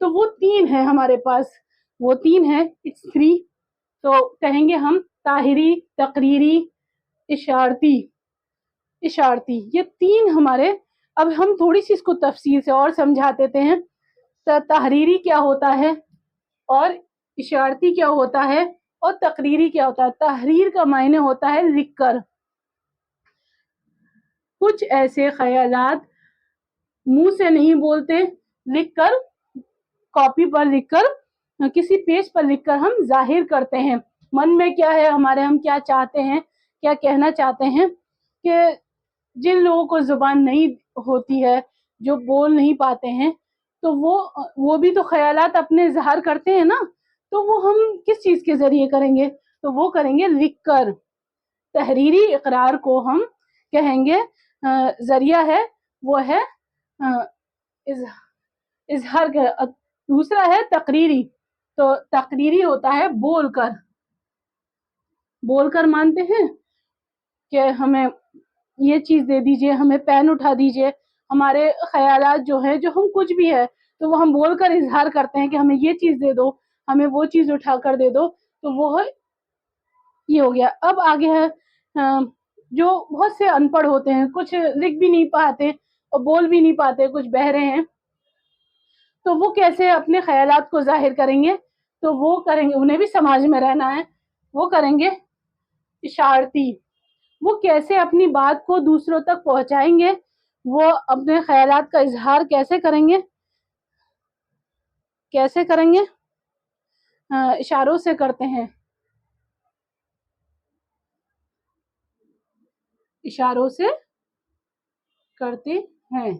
تو وہ 3 ہے ہمارے پاس، وہ 3 ہے، اٹس 3. تو کہیں گے ہم طاہری، تقریری، اشارتی. یہ 3 ہمارے. اب ہم تھوڑی سی اس کو تفصیل سے اور سمجھا دیتے ہیں. تحریری کیا ہوتا ہے اور اشارتی کیا ہوتا ہے اور تقریری کیا ہوتا ہے. تحریر کا معنی ہوتا ہے لکھ کر. کچھ ایسے خیالات منہ سے نہیں بولتے، لکھ کر، کاپی پر لکھ کر، کسی پیج پر لکھ کر ہم ظاہر کرتے ہیں. من میں کیا ہے ہمارے، ہم کیا چاہتے ہیں، کیا کہنا چاہتے ہیں. کہ جن لوگوں کو زبان نہیں ہوتی ہے، جو بول نہیں پاتے ہیں، تو وہ بھی تو خیالات اپنے اظہار کرتے ہیں نا. تو وہ ہم کس چیز کے ذریعے کریں گے؟ تو وہ کریں گے لکھ کر. تحریری اقرار کو ہم کہیں گے ذریعہ ہے، وہ ہے اظہار کا. دوسرا ہے تقریری. تو تقریری ہوتا ہے بول کر مانتے ہیں کہ ہمیں یہ چیز دے دیجئے، ہمیں پین اٹھا دیجئے. ہمارے خیالات جو ہیں، جو ہم کچھ بھی ہے، تو وہ ہم بول کر اظہار کرتے ہیں کہ ہمیں یہ چیز دے دو، ہمیں وہ چیز اٹھا کر دے دو. تو وہ یہ ہو گیا. اب آگے ہے جو بہت سے ان پڑھ ہوتے ہیں، کچھ لکھ بھی نہیں پاتے اور بول بھی نہیں پاتے، کچھ بہرے ہیں. تو وہ کیسے اپنے خیالات کو ظاہر کریں گے؟ تو وہ کریں گے، انہیں بھی سماج میں رہنا ہے، وہ کریں گے اشارتی. وہ کیسے اپنی بات کو دوسروں تک پہنچائیں گے، وہ اپنے خیالات کا اظہار کیسے کریں گے؟ اشاروں سے کرتے ہیں. اشاروں سے کرتے ہیں.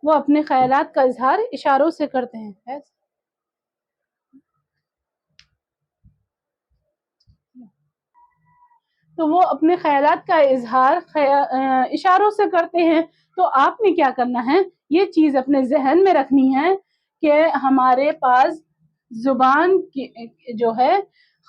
وہ اپنے خیالات کا اظہار اشاروں سے کرتے ہیں. تو وہ اپنے خیالات کا اظہار اشاروں سے کرتے ہیں. تو آپ نے کیا کرنا ہے، یہ چیز اپنے ذہن میں رکھنی ہے کہ ہمارے پاس زبان جو ہے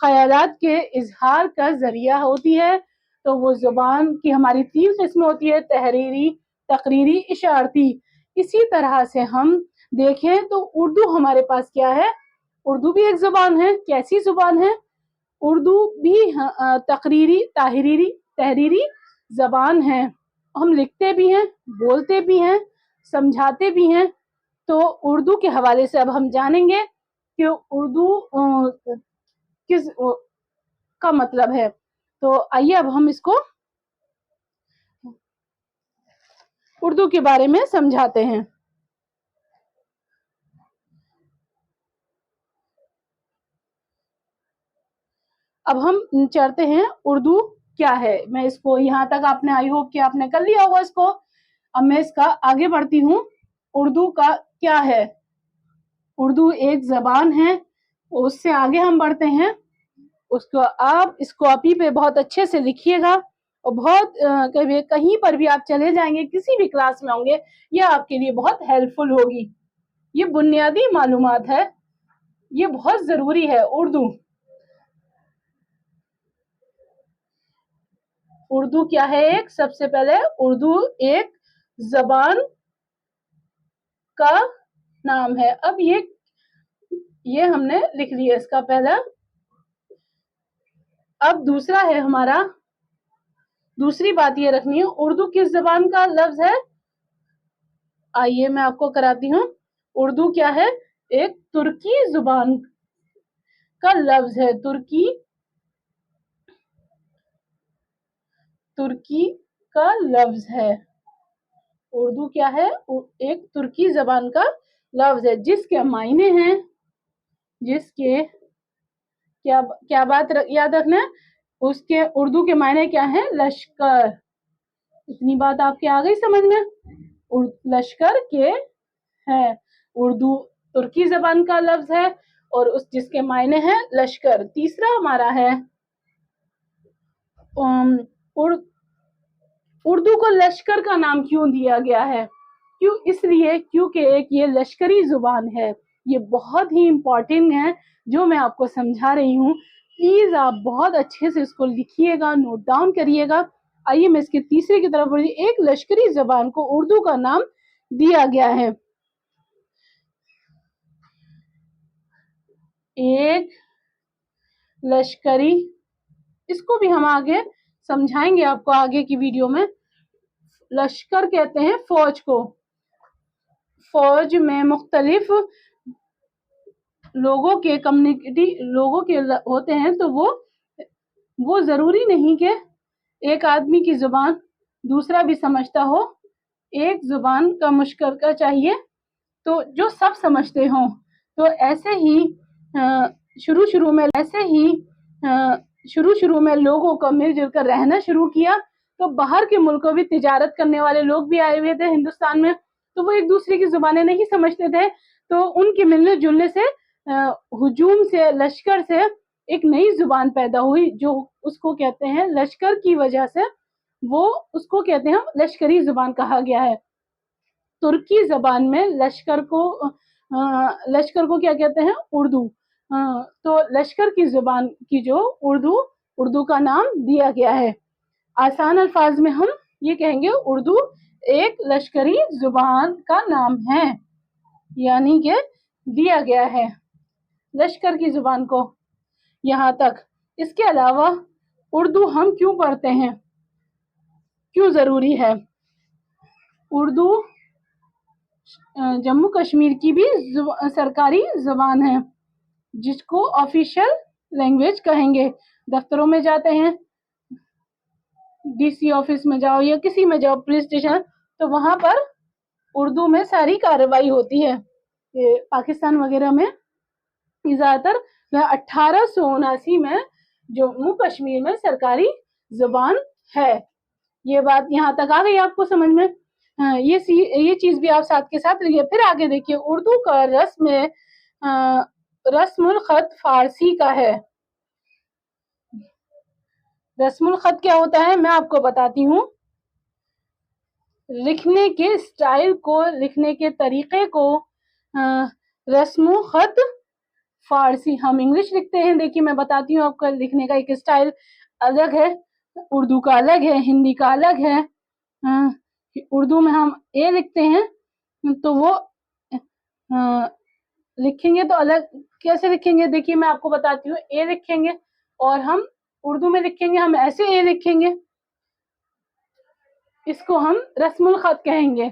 خیالات کے اظہار کا ذریعہ ہوتی ہے. تو وہ زبان کی ہماری 3 قسمیں ہوتی ہے، تحریری، تقریری، اشارتی. اسی طرح سے ہم دیکھیں تو اردو ہمارے پاس کیا ہے، اردو بھی ایک زبان ہے. کیسی زبان ہے؟ اردو بھی تقریری، تحریری زبان ہے. ہم لکھتے بھی ہیں، بولتے بھی ہیں، سمجھاتے بھی ہیں. تو اردو کے حوالے سے اب ہم جانیں گے کہ اردو کس کا مطلب ہے. تو آئیے اب ہم اس کو اردو کے بارے میں سمجھاتے ہیں. اب ہم چڑھتے ہیں اردو کیا ہے. میں اس کو یہاں تک آپ نے، آئی ہوپ کہ آپ نے کر لیا ہوگا اس کو. اب میں اس کا آگے بڑھتی ہوں. اردو کا کیا ہے؟ اردو ایک زبان ہے. اس سے آگے ہم بڑھتے ہیں. اس کو آپ اس کاپی پہ بہت اچھے سے لکھیے گا، اور بہت کہیں پر بھی آپ چلے جائیں گے، کسی بھی کلاس میں ہوں گے، یہ آپ کے لیے بہت ہیلپ فل ہوگی. یہ بنیادی معلومات ہے، یہ بہت ضروری ہے. اردو کیا ہے؟ ایک سب سے پہلے اردو ایک زبان کا نام ہے. اب یہ ہم نے لکھ لیا اس کا پہلا. اب دوسرا ہے ہمارا، دوسری بات یہ رکھنی ہے، اردو کس زبان کا لفظ ہے؟ آئیے میں آپ کو کراتی ہوں. اردو کیا ہے؟ ایک ترکی زبان کا لفظ ہے. ترکی کا لفظ ہے. اردو کیا ہے؟ ایک ترکی زبان کا لفظ ہے، جس کے معنی ہیں، جس کے کیا بات یاد رکھنا ہے، اس کے اردو کے معنی کیا ہیں؟ لشکر. اتنی بات آپ کے آ گئی سمجھ میں؟ لشکر کے ہے. اردو ترکی زبان کا لفظ ہے اور جس کے معنی ہیں لشکر. تیسرا ہمارا ہے اردو کو لشکر کا نام کیوں دیا گیا ہے؟ اس لیے کیونکہ ایک یہ لشکری زبان ہے. یہ بہت ہی امپورٹنٹ ہے جو میں آپ کو سمجھا رہی ہوں. پلیز آپ بہت اچھے سے اس کو لکھیے گا، نوٹ ڈاؤن کریے گا. آئیے میں اس کے تیسرے کی طرف بڑھی. ایک لشکری زبان کو اردو کا نام دیا گیا ہے. ایک لشکری، اس کو بھی ہم آگے سمجھائیں گے آپ کو آگے کی ویڈیو میں. لشکر کہتے ہیں فوج کو. فوج میں مختلف لوگوں کے کمیونٹی لوگوں کے ہوتے ہیں، تو وہ ضروری نہیں کہ ایک آدمی کی زبان دوسرا بھی سمجھتا ہو. ایک زبان کا مشترکہ چاہیے تو جو سب سمجھتے ہوں. تو ایسے ہی شروع شروع میں لوگوں کو مل جل کر رہنا شروع کیا. تو باہر کے ملکوں بھی تجارت کرنے والے لوگ بھی آئے ہوئے تھے ہندوستان میں، تو وہ ایک دوسرے کی زبانیں نہیں سمجھتے تھے. تو ان کے ملنے جلنے سے ہجوم سے، لشکر سے ایک نئی زبان پیدا ہوئی، جو اس کو کہتے ہیں لشکر کی وجہ سے وہ اس کو کہتے ہیں لشکری زبان کہا گیا ہے. ترکی زبان میں لشکر کو کیا کہتے ہیں؟ اردو. تو لشکر کی زبان کی جو اردو کا نام دیا گیا ہے. آسان الفاظ میں ہم یہ کہیں گے اردو ایک لشکری زبان کا نام ہے، یعنی کہ دیا گیا ہے لشکر کی زبان کو. یہاں تک اس کے علاوہ اردو ہم کیوں پڑھتے ہیں، کیوں ضروری ہے؟ اردو جموں کشمیر کی بھی سرکاری زبان ہے، جس کو آفیشل لینگویج کہیں گے. دفتروں میں جاتے ہیں، ڈی سی آفس میں جاؤ یا کسی میں جاؤ، پولیس اسٹیشن، تو وہاں پر اردو میں ساری کارروائی ہوتی ہے. پاکستان وغیرہ میں زیادہ تر 1879 میں جموں کشمیر میں سرکاری زبان ہے. یہ بات یہاں تک آ گئی آپ کو سمجھ میں؟ یہ چیز بھی آپ ساتھ کے ساتھ رہیے. پھر آگے دیکھیے، اردو کا رسم الخط فارسی کا ہے. رسم الخط کیا ہوتا ہے میں آپ کو بتاتی ہوں. لکھنے کے سٹائل کو، لکھنے کے طریقے کو رسم الخط فارسی. ہم انگلش لکھتے ہیں، دیکھیے میں بتاتی ہوں آپ کو، لکھنے کا ایک سٹائل الگ ہے، اردو کا الگ ہے، ہندی کا الگ ہے. اردو میں ہم اے لکھتے ہیں تو وہ لکھیں گے تو الگ. کیسے لکھیں گے؟ دیکھیے میں آپ کو بتاتی ہوں. اے لکھیں گے اور ہم اردو میں لکھیں گے، ہم ایسے اے لکھیں گے، اس کو ہم رسم الخط کہیں گے.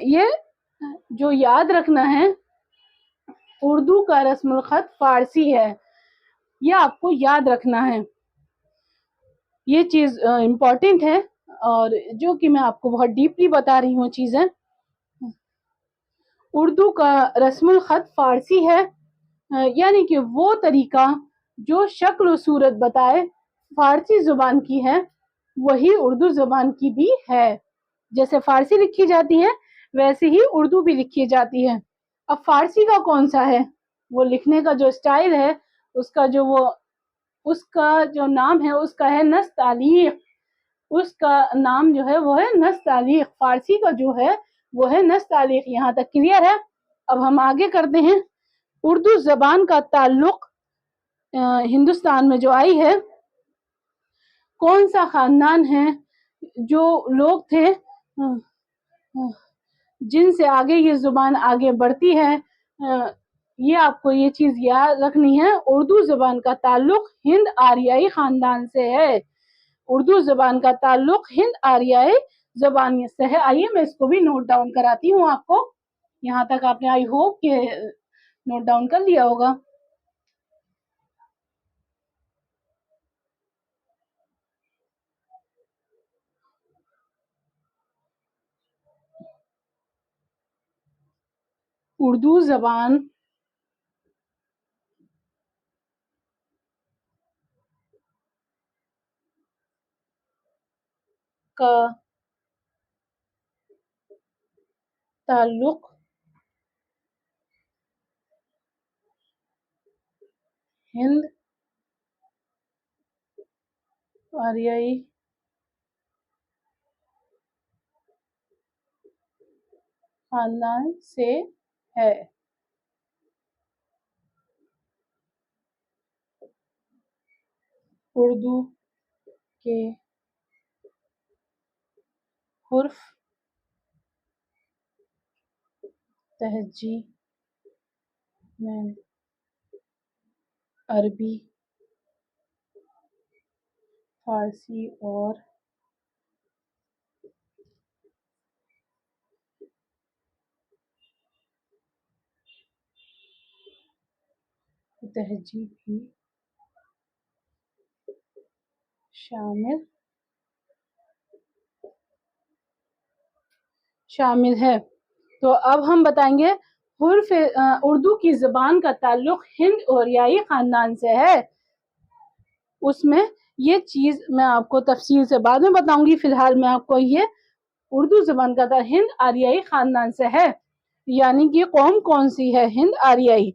یہ جو یاد رکھنا ہے، اردو کا رسم الخط فارسی ہے، یہ آپ کو یاد رکھنا ہے. یہ چیز امپورٹنٹ ہے، اور جو کہ میں آپ کو بہت ڈیپلی بتا رہی ہوں چیزیں. اردو کا رسم الخط فارسی ہے، یعنی کہ وہ طریقہ جو شکل و صورت بتائے فارسی زبان کی ہے، وہی اردو زبان کی بھی ہے. جیسے فارسی لکھی جاتی ہے ویسے ہی اردو بھی لکھی جاتی ہے. اب فارسی کا کون سا ہے؟ وہ لکھنے کا جو سٹائل ہے، اس کا جو نام ہے، اس کا ہے نستعلیق. اس کا نام جو ہے وہ ہے نستعلیق. فارسی کا جو ہے وہ ہے نستعلیق. یہاں تک کلیئر ہے؟ اب ہم آگے کرتے ہیں. اردو زبان کا تعلق ہندوستان میں جو آئی ہے، کون سا خاندان ہے، جو لوگ تھے جن سے آگے یہ زبان آگے بڑھتی ہے، یہ آپ کو یہ چیز یاد رکھنی ہے. اردو زبان کا تعلق ہند آریائی خاندان سے ہے. اردو زبان کا تعلق ہند آریائی زبان سے ہے. آئیے میں اس کو بھی نوٹ ڈاؤن کراتی ہوں آپ کو. یہاں تک آپ نے آئی ہوپ کہ نوٹ ڈاؤن کر لیا ہوگا. اردو زبان کا تعلق ہند آریائی خاندان سے ہے. اردو کے حرف تہجی میں عربی، فارسی اور تہذیب بھی شامل ہے۔ تو اب ہم بتائیں گے حرف اردو کی زبان کا تعلق ہند آریائی خاندان سے ہے۔ اس میں یہ چیز میں آپ کو تفصیل سے بعد میں بتاؤں گی، فی الحال میں آپ کو یہ اردو زبان کا تعلق ہند آریائی خاندان سے ہے۔ یعنی کہ قوم کون سی ہے؟ ہند آریائی،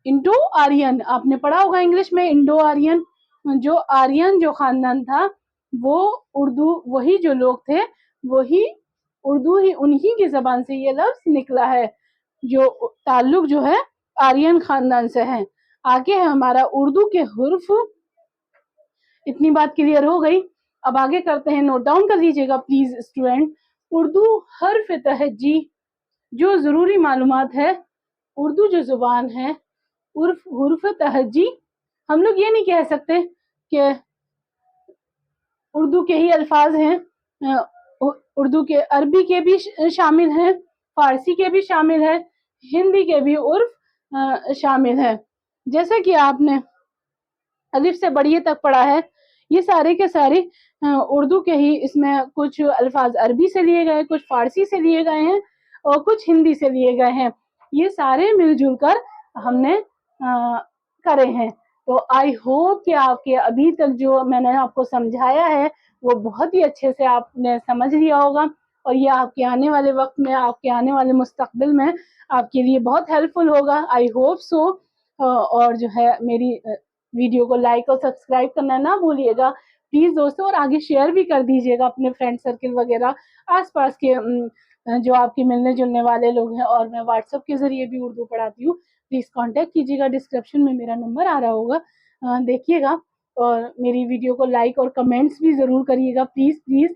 انڈو آرین، آپ نے پڑھا ہوگا انگلش میں انڈو آرین۔ جو آرین جو خاندان تھا وہ اردو، وہی جو لوگ تھے وہی اردو ہی انہی کی زبان سے یہ لفظ نکلا ہے، جو تعلق جو ہے آرین خاندان سے ہے۔ آگے ہے ہمارا اردو کے حروف۔ اتنی بات کلیئر ہو گئی، اب آگے کرتے ہیں، نوٹ ڈاؤن کر لیجیے گا پلیز اسٹوڈینٹ۔ اردو حرف تہجی، جو ضروری معلومات ہے، اردو جو زبان ہے حروف تہجی، ہم لوگ یہ نہیں کہہ سکتے کہ اردو کے ہی الفاظ ہیں، اردو کے عربی کے بھی شامل ہیں، فارسی کے بھی شامل ہے، ہندی کے بھی عرف شامل ہے۔ جیسے کہ آپ نے الف سے بڑی تک پڑھا ہے، یہ سارے کے سارے اردو کے ہی، اس میں کچھ الفاظ عربی سے لیے گئے، کچھ فارسی سے لیے گئے ہیں اور کچھ ہندی سے لیے گئے ہیں۔ یہ سارے مل جل کر ہم نے کرے ہیں۔ تو آئی ہوپ کہ آپ کے ابھی تک جو میں نے آپ کو سمجھایا ہے وہ بہت ہی اچھے سے آپ نے سمجھ لیا ہوگا، اور یہ آپ کے آنے والے وقت میں، آپ کے آنے والے مستقبل میں آپ کے لیے بہت ہیلپ فل ہوگا، آئی ہوپ سو۔ اور جو ہے میری ویڈیو کو لائک اور سبسکرائب کرنا نہ بھولیے گا پلیز دوستوں، اور آگے شیئر بھی کر دیجیے گا اپنے فرینڈ سرکل وغیرہ، آس پاس کے جو آپ کے ملنے جلنے والے لوگ ہیں۔ اور میں واٹس ایپ کے ذریعے بھی اردو پڑھاتی ہوں، پلیز کانٹیکٹ کیجیے گا، ڈسکرپشن میں میرا نمبر آ رہا ہوگا، دیکھیے گا، اور میری ویڈیو کو لائک اور کمنٹس بھی ضرور کریے گا پلیز پلیز۔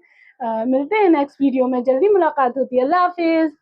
ملتے ہیں نیکسٹ ویڈیو میں، جلدی ملاقات ہوتی ہے، اللہ حافظ۔